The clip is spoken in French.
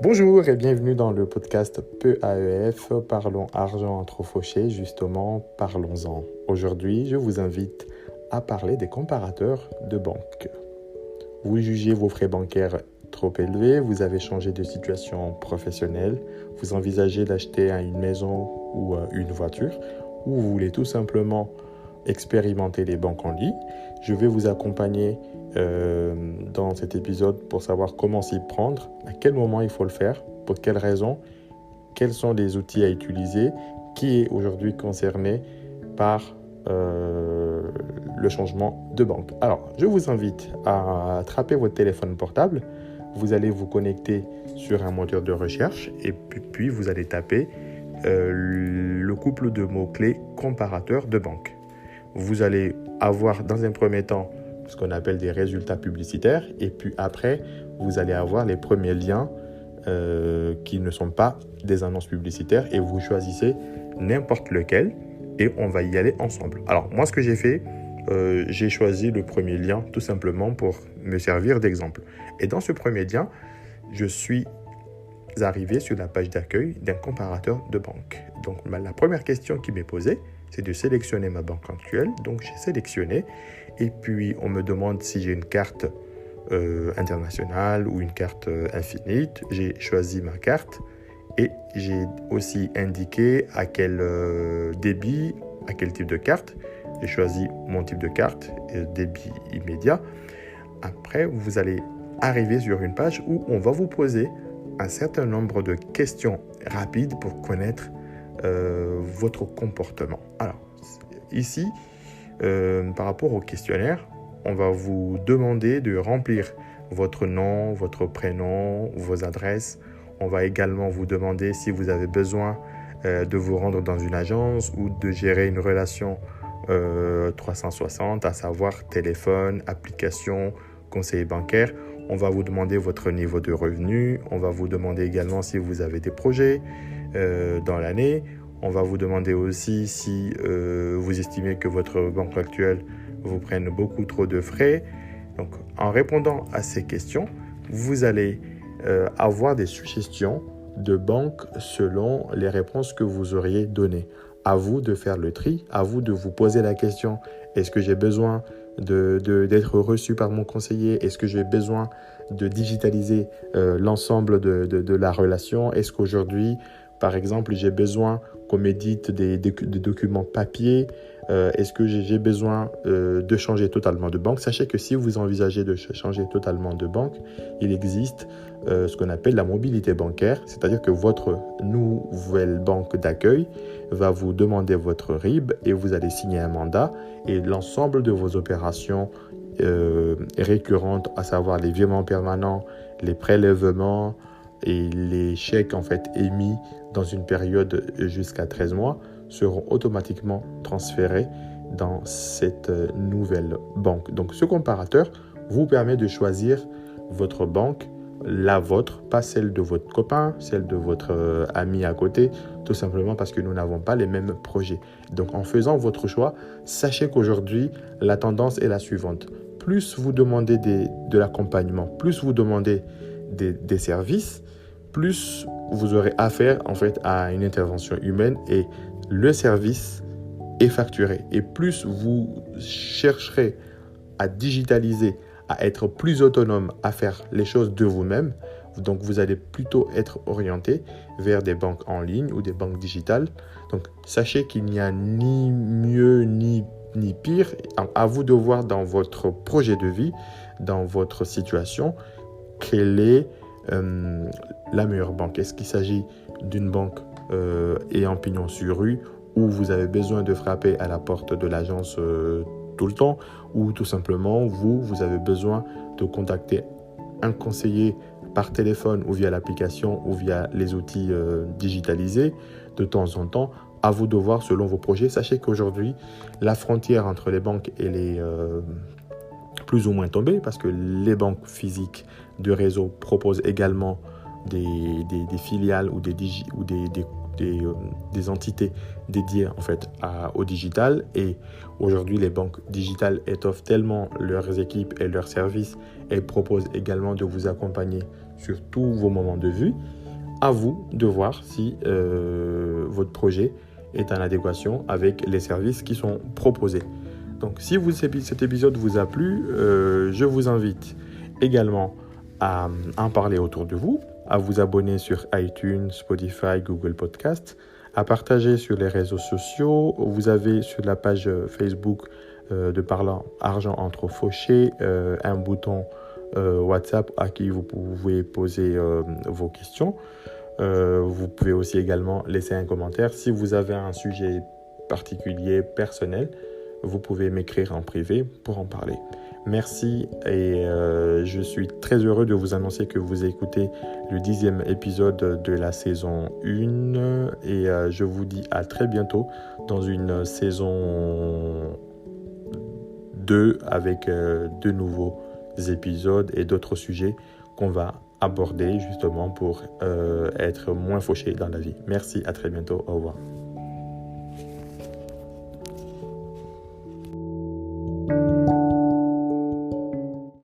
Bonjour et bienvenue dans le podcast PAEF, Parlons argent entre fauchés, justement, parlons-en. Aujourd'hui, je vous invite à parler des comparateurs de banque. Vous jugez vos frais bancaires trop élevés, vous avez changé de situation professionnelle, vous envisagez d'acheter une maison ou une voiture, ou vous voulez tout simplement expérimenter les banques en ligne. Je vais vous accompagner dans cet épisode pour savoir comment s'y prendre, à quel moment il faut le faire, pour quelles raisons, quels sont les outils à utiliser, qui est aujourd'hui concerné par le changement de banque. Alors, je vous invite à attraper votre téléphone portable, vous allez vous connecter sur un moteur de recherche et puis vous allez taper le couple de mots-clés comparateur de banque. Vous allez avoir dans un premier temps ce qu'on appelle des résultats publicitaires et puis après, vous allez avoir les premiers liens qui ne sont pas des annonces publicitaires et vous choisissez n'importe lequel et on va y aller ensemble. Alors, moi, ce que j'ai fait, j'ai choisi le premier lien tout simplement pour me servir d'exemple. Et dans ce premier lien, je suis arrivé sur la page d'accueil d'un comparateur de banque. Donc, la première question qui m'est posée, c'est de sélectionner ma banque actuelle. Donc, j'ai sélectionné et puis on me demande si j'ai une carte internationale ou une carte infinite. J'ai choisi ma carte et j'ai aussi indiqué à quel débit, à quel type de carte. J'ai choisi mon type de carte, débit immédiat. Après, vous allez arriver sur une page où on va vous poser un certain nombre de questions rapides pour connaître votre comportement. Alors, ici, par rapport au questionnaire, on va vous demander de remplir votre nom, votre prénom, vos adresses. On va également vous demander si vous avez besoin de vous rendre dans une agence ou de gérer une relation 360, à savoir téléphone, application, conseiller bancaire. On va vous demander votre niveau de revenu. On va vous demander également si vous avez des projets dans l'année. On va vous demander aussi si vous estimez que votre banque actuelle vous prenne beaucoup trop de frais. Donc, en répondant à ces questions, vous allez avoir des suggestions de banques selon les réponses que vous auriez données. À vous de faire le tri, à vous de vous poser la question, est-ce que j'ai besoin d'être reçu par mon conseiller? Est-ce que j'ai besoin de digitaliser l'ensemble de la relation? Est-ce qu'aujourd'hui, par exemple, j'ai besoin qu'on m'édite des documents papier? Est-ce que j'ai besoin de changer totalement de banque? Sachez que si vous envisagez de changer totalement de banque, il existe ce qu'on appelle la mobilité bancaire, c'est-à-dire que votre nouvelle banque d'accueil va vous demander votre RIB et vous allez signer un mandat et l'ensemble de vos opérations récurrentes, à savoir les virements permanents, les prélèvements et les chèques en fait émis dans une période jusqu'à 13 mois seront automatiquement transférés dans cette nouvelle banque. Donc ce comparateur vous permet de choisir votre banque, la vôtre, pas celle de votre copain, celle de votre ami à côté, tout simplement parce que nous n'avons pas les mêmes projets. Donc en faisant votre choix, sachez qu'aujourd'hui, la tendance est la suivante. Plus vous demandez de l'accompagnement, plus vous demandez des services, plus vous aurez affaire en fait à une intervention humaine et le service est facturé. Et plus vous chercherez à digitaliser, à être plus autonome, à faire les choses de vous-même, donc vous allez plutôt être orienté vers des banques en ligne ou des banques digitales. Donc sachez qu'il n'y a ni mieux ni pire. À vous de voir dans votre projet de vie, dans votre situation, quelle est la meilleure banque. Est-ce qu'il s'agit d'une banque ayant pignon sur rue où vous avez besoin de frapper à la porte de l'agence tout le temps, ou tout simplement vous avez besoin de contacter un conseiller par téléphone ou via l'application ou via les outils digitalisés de temps en temps? À vous de voir selon vos projets. Sachez qu'aujourd'hui, la frontière entre les banques et les plus ou moins tombée parce que les banques physiques de réseau proposent également des filiales ou des entités dédiées en fait au digital. Et aujourd'hui, les banques digitales étoffent tellement leurs équipes et leurs services et proposent également de vous accompagner sur tous vos moments de vue. À vous de voir si votre projet est en adéquation avec les services qui sont proposés. Donc, si cet épisode vous a plu, je vous invite également à en parler autour de vous, à vous abonner sur iTunes, Spotify, Google Podcast, à partager sur les réseaux sociaux. Vous avez sur la page Facebook de Parlant Argent entre Fauchés un bouton WhatsApp à qui vous pouvez poser vos questions. Vous pouvez aussi également laisser un commentaire. Si vous avez un sujet particulier, personnel, vous pouvez m'écrire en privé pour en parler. Merci et je suis très heureux de vous annoncer que vous écoutez le 10e épisode de la saison 1 et je vous dis à très bientôt dans une saison 2 avec de nouveaux épisodes et d'autres sujets qu'on va aborder justement pour être moins fauché dans la vie. Merci, à très bientôt, au revoir.